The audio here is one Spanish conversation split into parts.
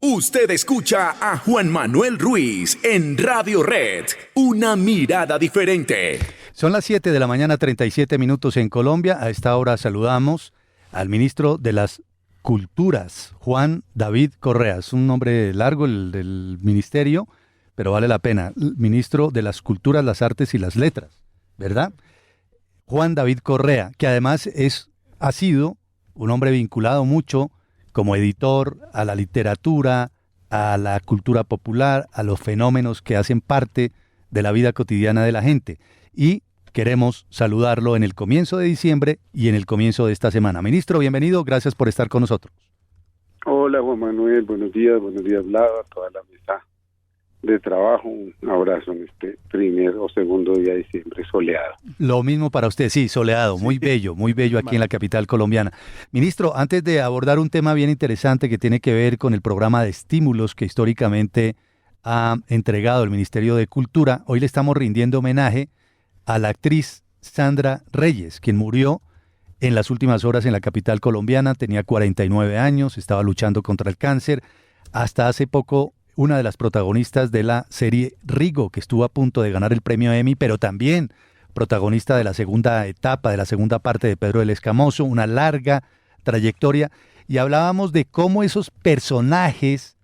Usted escucha a Juan Manuel Ruiz en Radio Red, una mirada diferente. Son las 7 de la mañana, 37 minutos en Colombia. A esta hora saludamos al ministro de las Culturas, Juan David Correa. Es un nombre largo el del ministerio, pero vale la pena. Ministro de las Culturas, las Artes y las Letras, ¿verdad? Juan David Correa, que además ha sido un hombre vinculado mucho como editor a la literatura, a la cultura popular, a los fenómenos que hacen parte de la vida cotidiana de la gente. Y queremos saludarlo en el comienzo de diciembre y en el comienzo de esta semana. Ministro, bienvenido, gracias por estar con nosotros. Hola Juan Manuel, buenos días Vlado, a toda la mesa de trabajo. Un abrazo en este primer o segundo día de diciembre soleado. Lo mismo para usted, sí, soleado, muy bello aquí en la capital colombiana. Ministro, antes de abordar un tema bien interesante que tiene que ver con el programa de estímulos que históricamente ha entregado el Ministerio de Cultura, hoy le estamos rindiendo homenaje a la actriz Sandra Reyes, quien murió en las últimas horas en la capital colombiana. Tenía 49 años, estaba luchando contra el cáncer. Hasta hace poco, una de las protagonistas de la serie Rigo, que estuvo a punto de ganar el premio Emmy, pero también protagonista de la segunda etapa, de la segunda parte de Pedro el Escamoso, una larga trayectoria. Y hablábamos de cómo esos personajes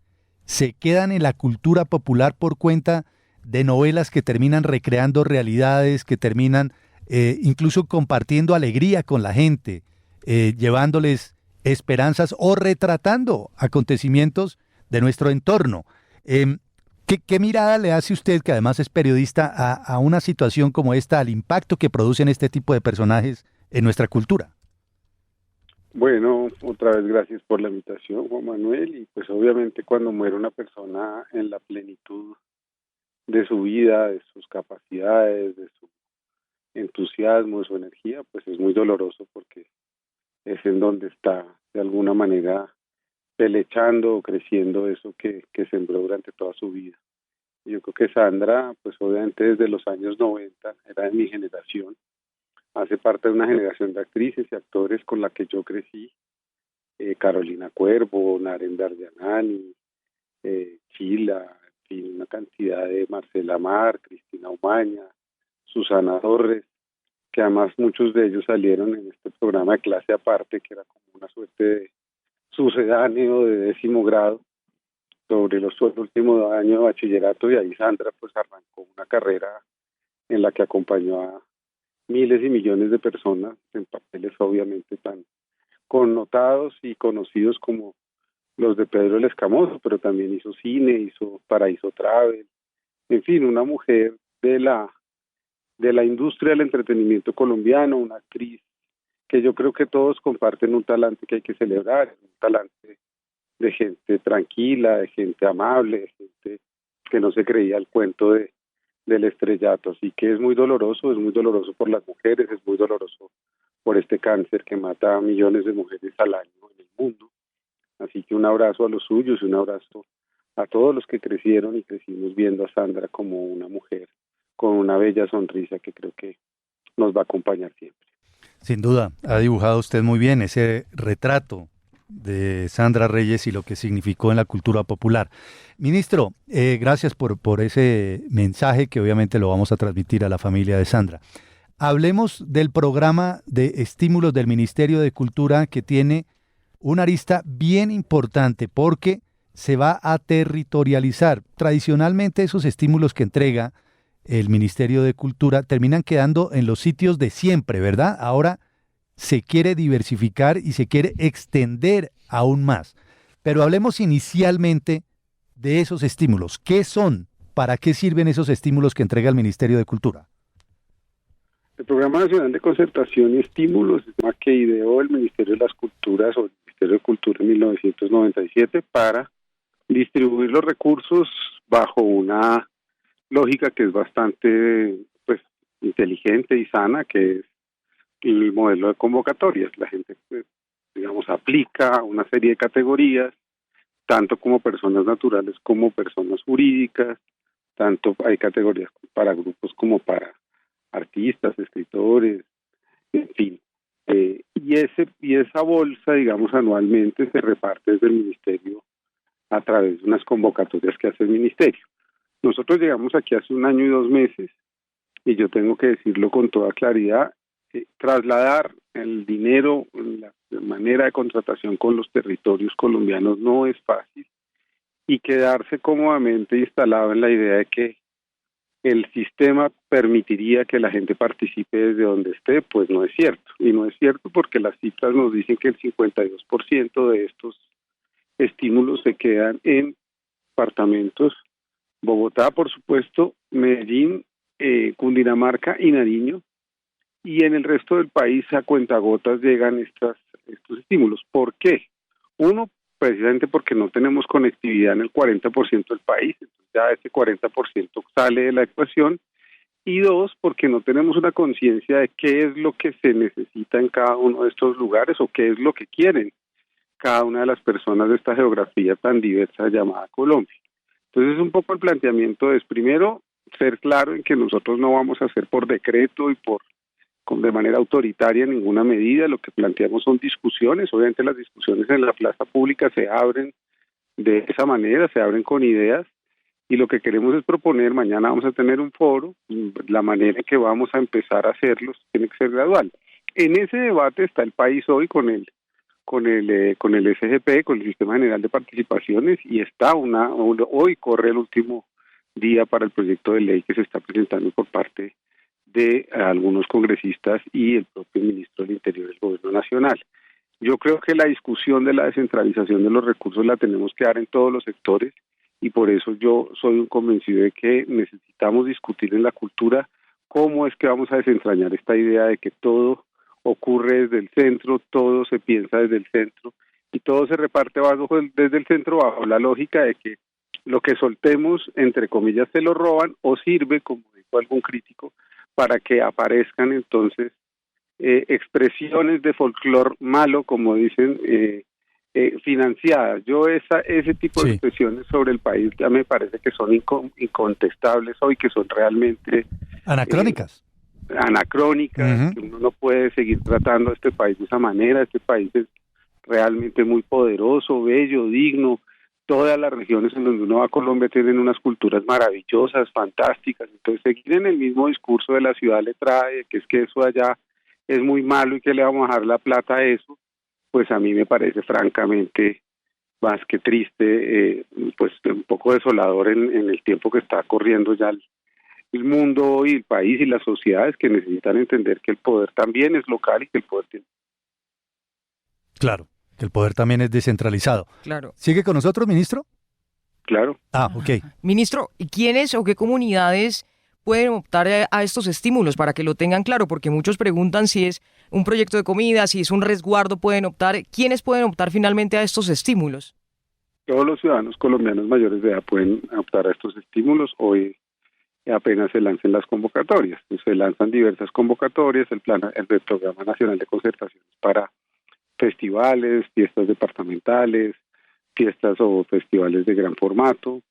se quedan en la cultura popular por cuenta de novelas que terminan recreando realidades, que terminan incluso compartiendo alegría con la gente, llevándoles esperanzas o retratando acontecimientos de nuestro entorno. ¿Qué mirada le hace usted, que además es periodista, a una situación como esta, al impacto que producen este tipo de personajes en nuestra cultura? Bueno, otra vez gracias por la invitación, Juan Manuel, y pues obviamente cuando muere una persona en la plenitud de su vida, de sus capacidades, de su entusiasmo, de su energía, pues es muy doloroso porque es en donde está de alguna manera pelechando o creciendo eso que sembró durante toda su vida. Yo creo que Sandra, pues obviamente desde los años 90, era de mi generación, hace parte de una generación de actrices y actores con la que yo crecí, Carolina Cuervo, Naren Daryanani, Chila, en fin, una cantidad de Marcela Mar, Cristina Umaña, Susana Torres, que además muchos de ellos salieron en este programa de Clase Aparte, que era como una suerte de sucedáneo de 10º grado sobre los últimos años de bachillerato, y ahí Sandra pues arrancó una carrera en la que acompañó a miles y millones de personas en papeles obviamente tan connotados y conocidos como los de Pedro el Escamoso, pero también hizo cine, hizo Paraíso Travel, en fin, una mujer de la industria del entretenimiento colombiano, una actriz que yo creo que todos comparten un talante que hay que celebrar, un talante de gente tranquila, de gente amable, de gente que no se creía el cuento del estrellato. Así que es muy doloroso por las mujeres, es muy doloroso por este cáncer que mata a millones de mujeres al año en el mundo. Así que un abrazo a los suyos y un abrazo a todos los que crecieron y crecimos viendo a Sandra como una mujer con una bella sonrisa que creo que nos va a acompañar siempre. Sin duda, ha dibujado usted muy bien ese retrato de Sandra Reyes y lo que significó en la cultura popular. Ministro, gracias por ese mensaje que obviamente lo vamos a transmitir a la familia de Sandra. Hablemos del programa de estímulos del Ministerio de Cultura, que tiene una arista bien importante porque se va a territorializar. Tradicionalmente esos estímulos que entrega el Ministerio de Cultura terminan quedando en los sitios de siempre, ¿verdad? Ahora se quiere diversificar y se quiere extender aún más. Pero hablemos inicialmente de esos estímulos. ¿Qué son? ¿Para qué sirven esos estímulos que entrega el Ministerio de Cultura? El Programa Nacional de Concertación y Estímulos es el que ideó el Ministerio de las Culturas o el Ministerio de Cultura en 1997 para distribuir los recursos bajo una lógica que es bastante pues inteligente y sana, que es el modelo de convocatorias. La gente pues, digamos aplica una serie de categorías, tanto como personas naturales como personas jurídicas, tanto hay categorías para grupos como para artistas, escritores, en fin. Y esa bolsa, digamos, anualmente se reparte desde el Ministerio a través de unas convocatorias que hace el ministerio. Nosotros llegamos aquí hace 1 año y 2 meses y yo tengo que decirlo con toda claridad, trasladar el dinero, la manera de contratación con los territorios colombianos no es fácil y quedarse cómodamente instalado en la idea de que el sistema permitiría que la gente participe desde donde esté, pues no es cierto. Y no es cierto porque las cifras nos dicen que el 52% de estos estímulos se quedan en departamentos, Bogotá, por supuesto, Medellín, Cundinamarca y Nariño, y en el resto del país a cuentagotas llegan estos estímulos. ¿Por qué? Uno, precisamente porque no tenemos conectividad en el 40% del país, entonces ya ese 40% sale de la ecuación, y dos, porque no tenemos una conciencia de qué es lo que se necesita en cada uno de estos lugares o qué es lo que quieren cada una de las personas de esta geografía tan diversa llamada Colombia. Entonces un poco el planteamiento es, primero, ser claro en que nosotros no vamos a hacer por decreto y de manera autoritaria ninguna medida. Lo que planteamos son discusiones. Obviamente las discusiones en la plaza pública se abren de esa manera, se abren con ideas, y lo que queremos es proponer, mañana vamos a tener un foro, la manera en que vamos a empezar a hacerlos tiene que ser gradual. En ese debate está el país hoy con el SGP, con el Sistema General de Participaciones, y hoy corre el último día para el proyecto de ley que se está presentando por parte de algunos congresistas y el propio ministro del Interior del Gobierno Nacional. Yo creo que la discusión de la descentralización de los recursos la tenemos que dar en todos los sectores, y por eso yo soy un convencido de que necesitamos discutir en la cultura cómo es que vamos a desentrañar esta idea de que todo ocurre desde el centro, todo se piensa desde el centro y todo se reparte desde el centro bajo la lógica de que lo que soltemos, entre comillas, se lo roban o sirve, como dijo algún crítico, para que aparezcan entonces expresiones de folclore malo, como dicen, financiadas. Ese tipo de expresiones sobre el país ya me parece que son incontestables hoy, que son realmente anacrónicas. Que uno no puede seguir tratando a este país de esa manera. Este país es realmente muy poderoso, bello, digno. Todas las regiones en donde uno va a Colombia tienen unas culturas maravillosas, fantásticas. Entonces seguir en el mismo discurso de la ciudad letrada, que es que eso allá es muy malo y que le vamos a dejar la plata a eso, pues a mí me parece francamente más que triste, pues un poco desolador en el tiempo que está corriendo ya el mundo y el país y las sociedades, que necesitan entender que el poder también es local y que el poder tiene. Claro, que el poder también es descentralizado. Claro. ¿Sigue con nosotros, ministro? Claro. Ok. Ministro, ¿quiénes o qué comunidades pueden optar a estos estímulos para que lo tengan claro? Porque muchos preguntan si es un proyecto de comida, si es un resguardo, pueden optar. ¿Quiénes pueden optar finalmente a estos estímulos? Todos los ciudadanos colombianos mayores de edad pueden optar a estos estímulos. Hoy apenas se lancen las convocatorias. Se lanzan diversas convocatorias, el Programa Nacional de Concertación para festivales, fiestas departamentales, fiestas o festivales de gran formato.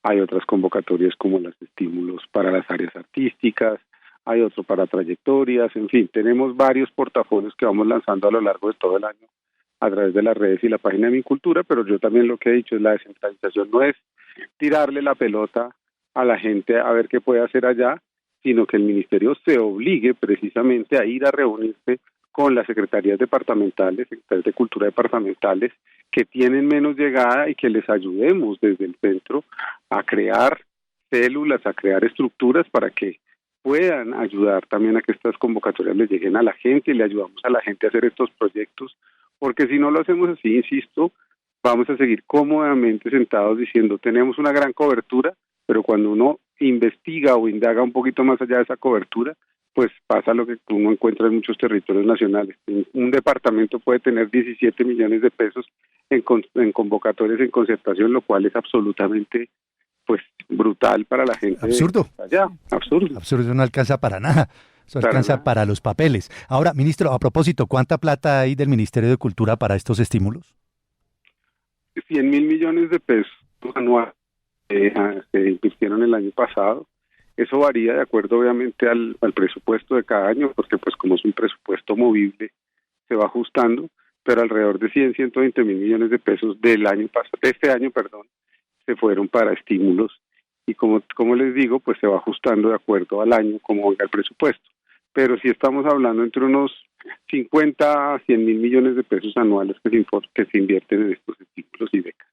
Hay otras convocatorias como los estímulos para las áreas artísticas, hay otro para trayectorias, en fin, tenemos varios portafolios que vamos lanzando a lo largo de todo el año a través de las redes y la página de Mi Cultura, pero yo también lo que he dicho es la descentralización no es tirarle la pelota a la gente a ver qué puede hacer allá, sino que el ministerio se obligue precisamente a ir a reunirse con las secretarías departamentales, secretarias de cultura departamentales, que tienen menos llegada y que les ayudemos desde el centro a crear células, a crear estructuras para que puedan ayudar también a que estas convocatorias les lleguen a la gente y le ayudamos a la gente a hacer estos proyectos, porque si no lo hacemos así, insisto, vamos a seguir cómodamente sentados diciendo tenemos una gran cobertura, pero cuando uno investiga o indaga un poquito más allá de esa cobertura, pues pasa lo que uno encuentra en muchos territorios nacionales. Un departamento puede tener 17 millones de pesos en convocatorias, en concertación, lo cual es absolutamente pues brutal para la gente. Absurdo. Allá, absurdo. Absurdo, no alcanza para nada. Eso alcanza para los papeles. Ahora, ministro, a propósito, ¿cuánta plata hay del Ministerio de Cultura para estos estímulos? 100.000 millones de pesos anuales se invirtieron el año pasado. Eso varía de acuerdo obviamente al presupuesto de cada año, porque pues como es un presupuesto movible, se va ajustando, pero alrededor de 120 mil millones de pesos del año pasado, este año, se fueron para estímulos y como les digo, pues se va ajustando de acuerdo al año como venga el presupuesto. Pero sí estamos hablando entre unos 50 a 100 mil millones de pesos anuales que se invierten en estos estímulos y becas.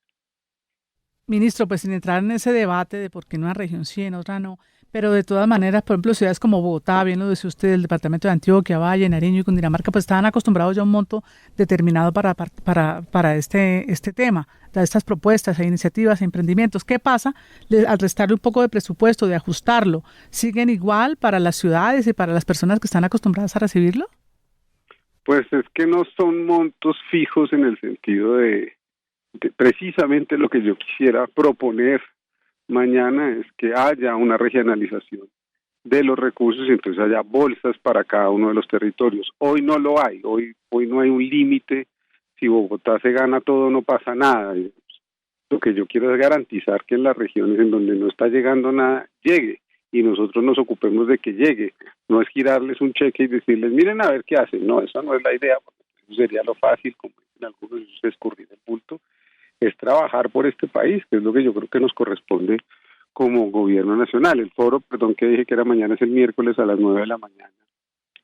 Ministro, pues sin entrar en ese debate de por qué en una región sí, en otra no, pero de todas maneras, por ejemplo, ciudades como Bogotá, bien lo decía usted, el departamento de Antioquia, Valle, Nariño y Cundinamarca, pues estaban acostumbrados ya a un monto determinado para este tema, de estas propuestas e iniciativas e emprendimientos. ¿Qué pasa al restarle un poco de presupuesto, de ajustarlo? ¿Siguen igual para las ciudades y para las personas que están acostumbradas a recibirlo? Pues es que no son montos fijos en el sentido de precisamente lo que yo quisiera proponer mañana es que haya una regionalización de los recursos y entonces haya bolsas para cada uno de los territorios. Hoy no lo hay, hoy no hay un límite. Si Bogotá se gana todo, no pasa nada. Lo que yo quiero es garantizar que en las regiones en donde no está llegando nada, llegue y nosotros nos ocupemos de que llegue. No es girarles un cheque y decirles, miren a ver qué hacen. No, esa no es la idea, porque eso sería lo fácil, como dicen algunos, eso es escurrir el bulto. Es trabajar por este país, que es lo que yo creo que nos corresponde como gobierno nacional. El foro, que dije que era mañana, es el miércoles a las 9 de la mañana.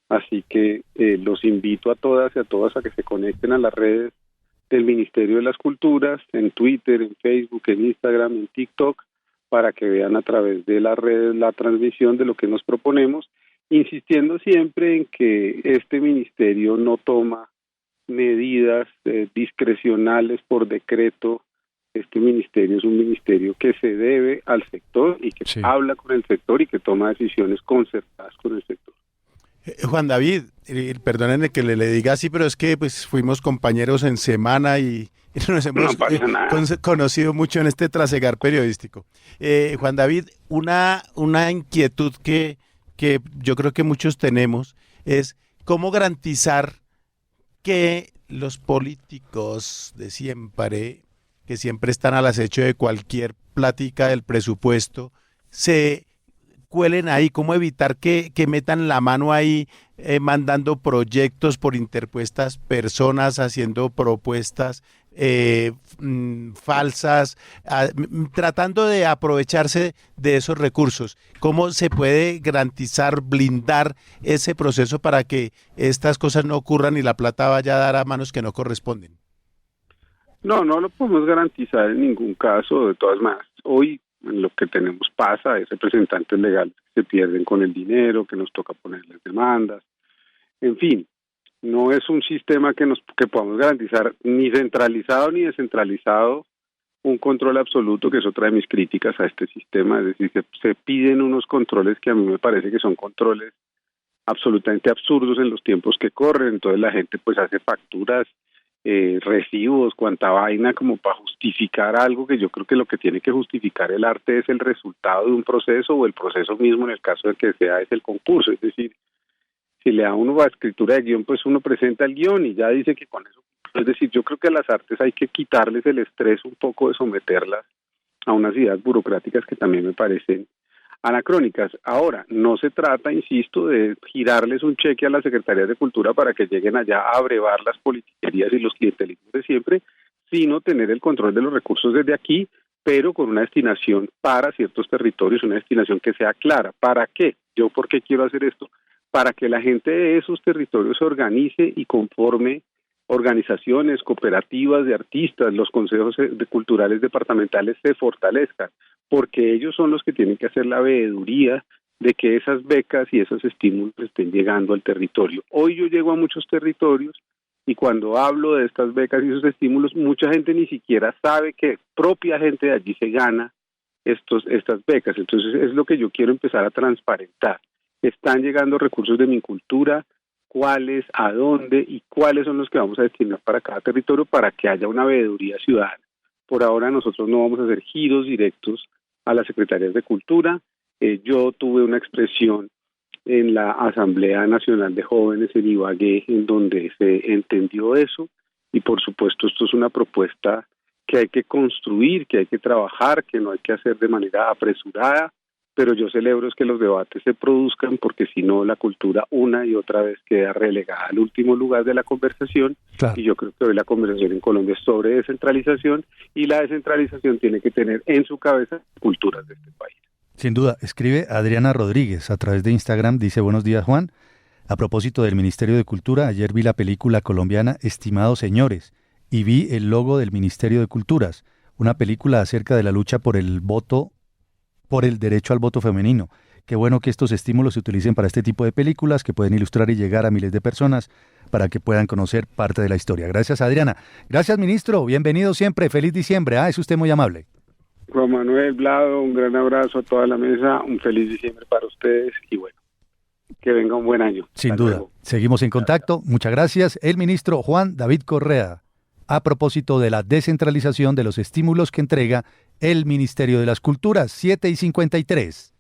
Así que los invito a todas y a todas a que se conecten a las redes del Ministerio de las Culturas, en Twitter, en Facebook, en Instagram, en TikTok, para que vean a través de las redes la transmisión de lo que nos proponemos, insistiendo siempre en que este ministerio no toma medidas discrecionales por decreto. Este ministerio es un ministerio que se debe al sector y que habla con el sector y que toma decisiones concertadas con el sector. Juan David, perdónenme que le diga así, pero es que pues fuimos compañeros en semana y nos hemos conocido mucho en este trasegar periodístico. Juan David, una inquietud que yo creo que muchos tenemos es cómo garantizar que los políticos de siempre, que siempre están al acecho de cualquier plática del presupuesto, se cuelen ahí, cómo evitar que metan la mano ahí mandando proyectos por interpuestas personas, haciendo propuestas falsas, tratando de aprovecharse de esos recursos. ¿Cómo se puede garantizar, blindar ese proceso para que estas cosas no ocurran y la plata vaya a dar a manos que no corresponden? No lo podemos garantizar en ningún caso. De todas maneras, hoy lo que tenemos pasa es representantes legales que se pierden con el dinero, que nos toca ponerles demandas, en fin. No es un sistema que podamos garantizar ni centralizado ni descentralizado un control absoluto, que es otra de mis críticas a este sistema. Es decir, se piden unos controles que a mí me parece que son controles absolutamente absurdos en los tiempos que corren. Entonces la gente pues hace facturas, recibos, cuanta vaina como para justificar algo que yo creo que lo que tiene que justificar el arte es el resultado de un proceso o el proceso mismo, en el caso de que sea es el concurso. Es decir, si le da uno a escritura de guión, pues uno presenta el guión y ya dice que con eso. Es decir, yo creo que a las artes hay que quitarles el estrés un poco de someterlas a unas ideas burocráticas que también me parecen anacrónicas. Ahora, no se trata, insisto, de girarles un cheque a las secretarías de Cultura para que lleguen allá a abrevar las politiquerías y los clientelismos de siempre, sino tener el control de los recursos desde aquí, pero con una destinación para ciertos territorios, una destinación que sea clara. ¿Para qué? ¿Yo por qué quiero hacer esto? Para que la gente de esos territorios se organice y conforme organizaciones, cooperativas de artistas, los consejos culturales departamentales se fortalezcan, porque ellos son los que tienen que hacer la veeduría de que esas becas y esos estímulos estén llegando al territorio. Hoy yo llego a muchos territorios y cuando hablo de estas becas y esos estímulos, mucha gente ni siquiera sabe que propia gente de allí se gana estas becas. Entonces es lo que yo quiero empezar a transparentar. Están llegando recursos de Mincultura, cuáles, a dónde y cuáles son los que vamos a destinar para cada territorio para que haya una veeduría ciudadana. Por ahora nosotros no vamos a hacer giros directos a las secretarías de Cultura. Yo tuve una expresión en la Asamblea Nacional de Jóvenes en Ibagué en donde se entendió eso y por supuesto esto es una propuesta que hay que construir, que hay que trabajar, que no hay que hacer de manera apresurada. pero yo celebro es que los debates se produzcan, porque si no la cultura una y otra vez queda relegada al último lugar de la conversación. Claro. Y yo creo que hoy la conversación en Colombia es sobre descentralización, y la descentralización tiene que tener en su cabeza culturas de este país. Sin duda. Escribe Adriana Rodríguez a través de Instagram, dice: buenos días, Juan. A propósito del Ministerio de Cultura, ayer vi la película colombiana Estimados Señores y vi el logo del Ministerio de Culturas, una película acerca de la lucha por el derecho al voto femenino. Qué bueno que estos estímulos se utilicen para este tipo de películas que pueden ilustrar y llegar a miles de personas para que puedan conocer parte de la historia. Gracias, Adriana. Gracias, ministro. Bienvenido siempre. Feliz diciembre. Es usted muy amable. Juan Manuel, Vlado, un gran abrazo a toda la mesa, un feliz diciembre para ustedes y bueno, que venga un buen año. Sin Hasta duda. luego. Seguimos en contacto. Muchas gracias. El ministro Juan David Correa, a propósito de la descentralización de los estímulos que entrega el Ministerio de las Culturas. 7:53.